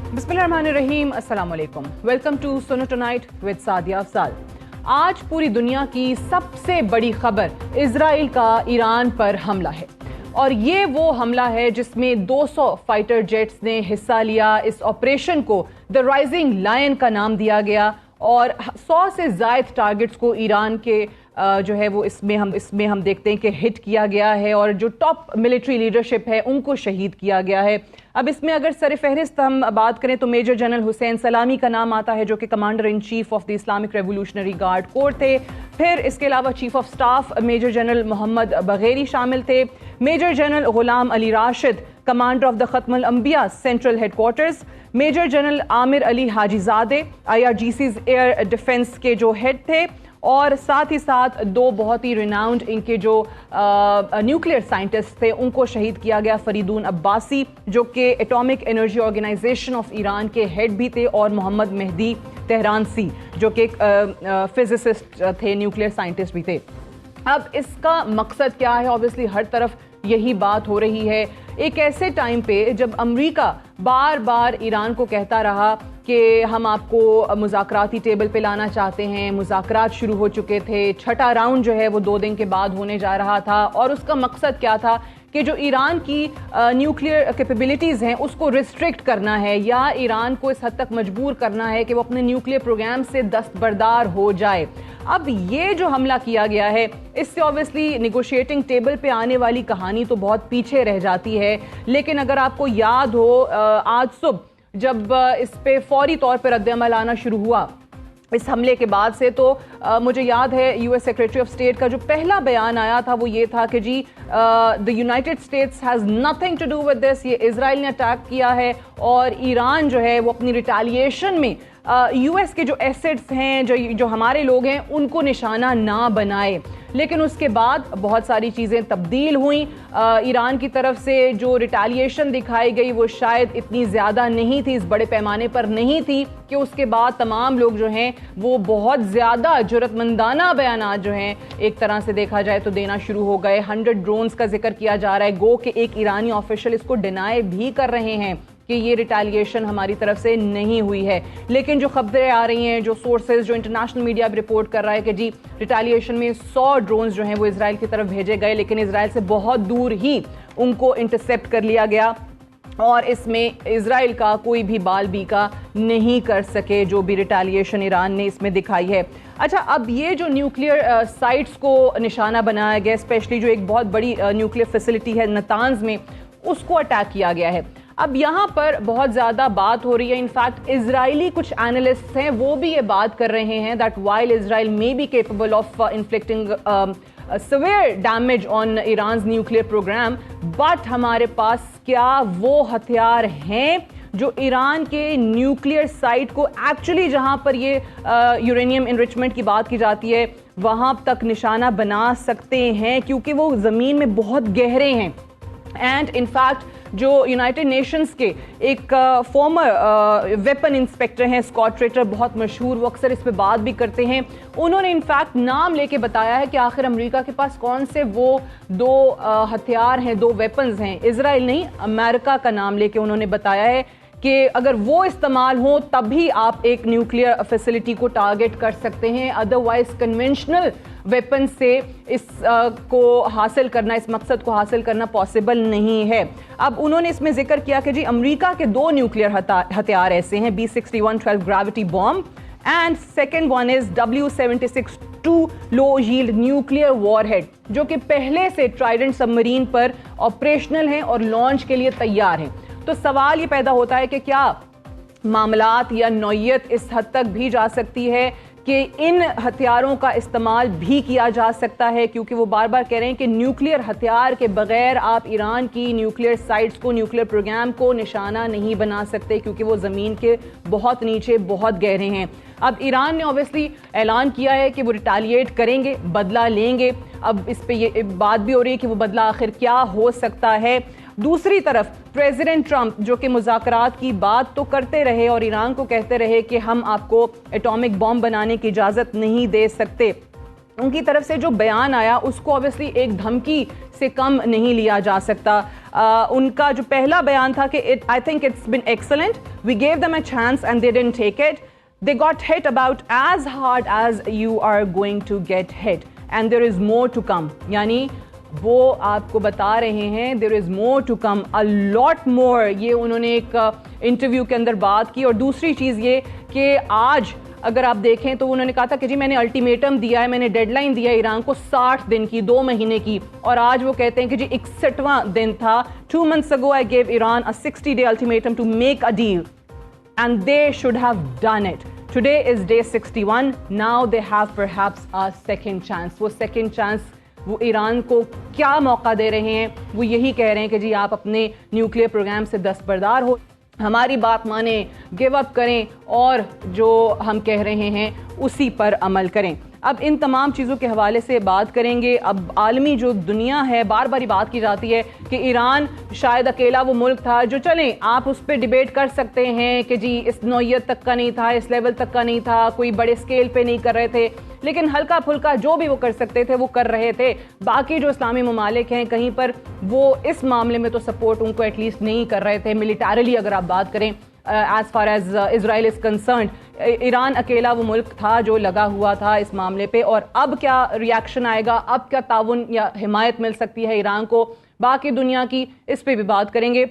बिस्मिल्लाहिर्रहमानिर्रहीम, अस्सलाम वालेकुम। वेलकम टू सुनो टुनाइट विद सादिया अफजाल। आज पूरी दुनिया की सबसे बड़ी खबर इजराइल का ईरान पर हमला है, और ये वो हमला है जिसमें 200 फाइटर जेट्स ने हिस्सा लिया। इस ऑपरेशन को द राइजिंग लायन का नाम दिया गया और 100 से ज़ायद टारगेट्स को ईरान के जो है वो इसमें हम देखते हैं कि हिट किया गया है, और जो टॉप मिलिट्री लीडरशिप है उनको शहीद किया गया है। अब इसमें अगर सर फहरिस्त हम बात करें तो मेजर जनरल हुसैन सलामी का नाम आता है, जो कि commander in chief of the Islamic revolutionary guard corps थे। फिर इसके अलावा chief of staff major general Mohammad Bagheri शामिल थे। Major general Gholam Ali Rashid commander of the Khatam ul Anbiya central headquarters, major general Amir Ali Hajizadeh IRGC's air defence के जो head थे, और साथ ही साथ दो बहुत ही रिनाउंड इनके जो न्यूक्लियर साइंटिस्ट थे उनको शहीद किया गया। फरीदून अब्बासी जो कि atomic energy organisation of Iran के हेड भी थे, और मोहम्मद मेहदी तेहरानसी जो कि फिजिसिस्ट थे, न्यूक्लियर साइंटिस्ट भी थे। अब इसका मकसद क्या है? ऑब्वियसली हर तरफ यही बात हो रही है। एक ऐसे टाइम पे जब अमेरिका बार बार ईरान को कहता रहा कि हम आपको मुज़ाकराती टेबल पे लाना चाहते हैं, मुज़ाकरात शुरू हो चुके थे, छठा राउंड जो है वो 2 दिन के बाद होने जा रहा था, और उसका मकसद क्या था कि जो ईरान की न्यूक्लियर कैपेबिलिटीज़ हैं उसको रिस्ट्रिक्ट करना है, या ईरान को इस हद तक मजबूर करना है कि वो अपने न्यूक्लियर प्रोग्राम से दस्तबरदार हो जाए। अब ये जो हमला किया गया है, इससे ऑब्वियसली निगोशिएटिंग टेबल पे आने वाली कहानी तो बहुत पीछे रह जाती है। लेकिन अगर आपको याद हो, आज सुबह जब इस पे फौरी तौर पर रद्द-ए-अमल आना शुरू हुआ इस हमले के बाद से, तो मुझे याद है US सेक्रेटरी ऑफ स्टेट का जो पहला बयान आया था वो ये था कि जी the United States has nothing to do with this, ये इजराइल ने अटैक किया है और ईरान जो है वो अपनी रिटेलिएशन में US के जो एसेट्स हैं, जो हमारे लोग हैं, उनको निशाना ना बनाए। लेकिन उसके बाद बहुत सारी चीज़ें तब्दील हुई। ईरान की तरफ से जो रिटेलिएशन दिखाई गई वो शायद इतनी ज़्यादा नहीं थी, इस बड़े पैमाने पर नहीं थी, कि उसके बाद तमाम लोग जो हैं वो बहुत ज़्यादा जुर्रतमंदाना बयानात जो हैं एक तरह से देखा जाए तो देना शुरू हो गए। 100 ड्रोन्स का जिक्र किया जा रहा है, गो कि एक ईरानी ऑफिशियल इसको डिनाई भी कर रहे हैं कि ये रिटेलिएशन हमारी तरफ से नहीं हुई है। लेकिन जो खबरें आ रही हैं, जो सोर्सेज, जो इंटरनेशनल मीडिया भी रिपोर्ट कर रहा है कि जी रिटेलिएशन में 100 ड्रोन्स जो हैं वो इजराइल की तरफ भेजे गए, लेकिन इजराइल से बहुत दूर ही उनको इंटरसेप्ट कर लिया गया, और इसमें इजराइल का कोई भी बाल बीका नहीं कर सके जो भी रिटेलिएशन ईरान ने इसमें दिखाई है। अच्छा, अब ये जो न्यूक्लियर साइट्स को निशाना बनाया गया, स्पेशली जो एक बहुत बड़ी न्यूक्लियर फैसिलिटी है नतांज में, उसको अटैक किया गया है। अब यहाँ पर बहुत ज़्यादा बात हो रही है, इनफैक्ट इजरायली कुछ एनालिस्ट हैं वो भी ये बात कर रहे हैं that while Israel may be capable of inflicting severe damage on Iran's nuclear program, but हमारे पास क्या वो हथियार हैं जो ईरान के न्यूक्लियर साइट को एक्चुअली, जहां पर ये यूरेनियम इनरिचमेंट की बात की जाती है, वहां तक निशाना बना सकते हैं, क्योंकि वो ज़मीन में बहुत गहरे हैं। एंड इनफैक्ट जो यूनाइटेड नेशंस के एक फॉर्मर वेपन इंस्पेक्टर हैं, स्कॉट रेटर, बहुत मशहूर, वो अक्सर इस पे बात भी करते हैं, उन्होंने इनफैक्ट नाम लेके बताया है कि आखिर अमेरिका के पास कौन से वो 2 हथियार हैं, 2 वेपन्स हैं। इजराइल नहीं, अमेरिका का नाम लेके उन्होंने बताया है कि अगर वो इस्तेमाल हो तभी आप एक न्यूक्लियर फैसिलिटी को टारगेट कर सकते हैं, अदरवाइज कन्वेंशनल वेपन से इस को हासिल करना, इस मकसद को हासिल करना पॉसिबल नहीं है। अब उन्होंने इसमें जिक्र किया कि जी अमेरिका के 2 न्यूक्लियर हथियार ऐसे हैं, B-61-12 gravity bomb, and second one is W-76-2 low yield nuclear warhead, जो कि पहले से ट्राइडेंट सबमरीन पर ऑपरेशनल हैं और लॉन्च के लिए तैयार हैं। तो सवाल ये पैदा होता है कि क्या मामलात या नौयत इस हद तक भी जा सकती है कि इन हथियारों का इस्तेमाल भी किया जा सकता है, क्योंकि वो बार बार कह रहे हैं कि न्यूक्लियर हथियार के बगैर आप ईरान की न्यूक्लियर साइट्स को, न्यूक्लियर प्रोग्राम को निशाना नहीं बना सकते, क्योंकि वो ज़मीन के बहुत नीचे, बहुत गहरे हैं। अब ईरान ने ऑब्वियसली ऐलान किया है कि वो रिटेलिएट करेंगे, बदला लेंगे। अब इस पे ये बात भी हो रही है कि वो बदला आखिर क्या हो सकता है। दूसरी तरफ प्रेसिडेंट ट्रंप जो कि मुज़ाकरात की बात तो करते रहे और ईरान को कहते रहे कि हम आपको एटॉमिक बॉम्ब बनाने की इजाज़त नहीं दे सकते, उनकी तरफ से जो बयान आया उसको ऑब्वियसली एक धमकी से कम नहीं लिया जा सकता। ان کا جو پہلا بیان تھا کہ I think it's been excellent, we gave them a chance and they didn't take it. They got hit about as hard as you are going to get hit and there is more to come. یعنی وہ آپ کو بتا رہے ہیں there is more to come, a lot more. یہ انہوں نے ایک انٹرویو کے اندر بات کی. اور دوسری چیز یہ کہ آج اگر آپ دیکھیں تو انہوں نے کہا تھا کہ جی میں نے الٹیمیٹم دیا ہے, میں نے ڈیڈ لائن دیا ہے ایران کو 60 دن کی, 2 مہینے کی, اور آج وہ کہتے ہیں کہ جی 61واں دن تھا. 2 months ago I gave Iran a 60-day ultimatum to make a deal and they should have done it. Today is day 61. Now they have perhaps a second chance. وہ second chance وہ ایران کو کیا موقع دے رہے ہیں؟ وہ یہی کہہ رہے ہیں کہ جی آپ اپنے نیوکلیئر پروگرام سے دستبردار ہو, ہماری بات مانیں, گیو اپ کریں اور جو ہم کہہ رہے ہیں اسی پر عمل کریں. اب ان تمام چیزوں کے حوالے سے بات کریں گے. اب عالمی جو دنیا ہے, بار بار بات کی جاتی ہے کہ ایران شاید اکیلا وہ ملک تھا جو, چلیں آپ اس پہ ڈیبیٹ کر سکتے ہیں کہ جی اس نوعیت تک کا نہیں تھا, اس لیول تک کا نہیں تھا, کوئی بڑے اسکیل پہ نہیں کر رہے تھے, لیکن ہلکا پھلکا جو بھی وہ کر سکتے تھے وہ کر رہے تھے. باقی جو اسلامی ممالک ہیں کہیں پر وہ اس معاملے میں تو سپورٹ ان کو ایٹ لیسٹ نہیں کر رہے تھے. ملیٹریلی اگر آپ بات کریں as far as Israel is concerned, Iran اکیلا وہ ملک تھا جو لگا ہوا تھا اس معاملے پہ. اور اب کیا ریاکشن آئے گا, اب کیا تعاون یا حمایت مل سکتی ہے ایران کو باقی دنیا کی, اس پہ بھی بات کریں گے.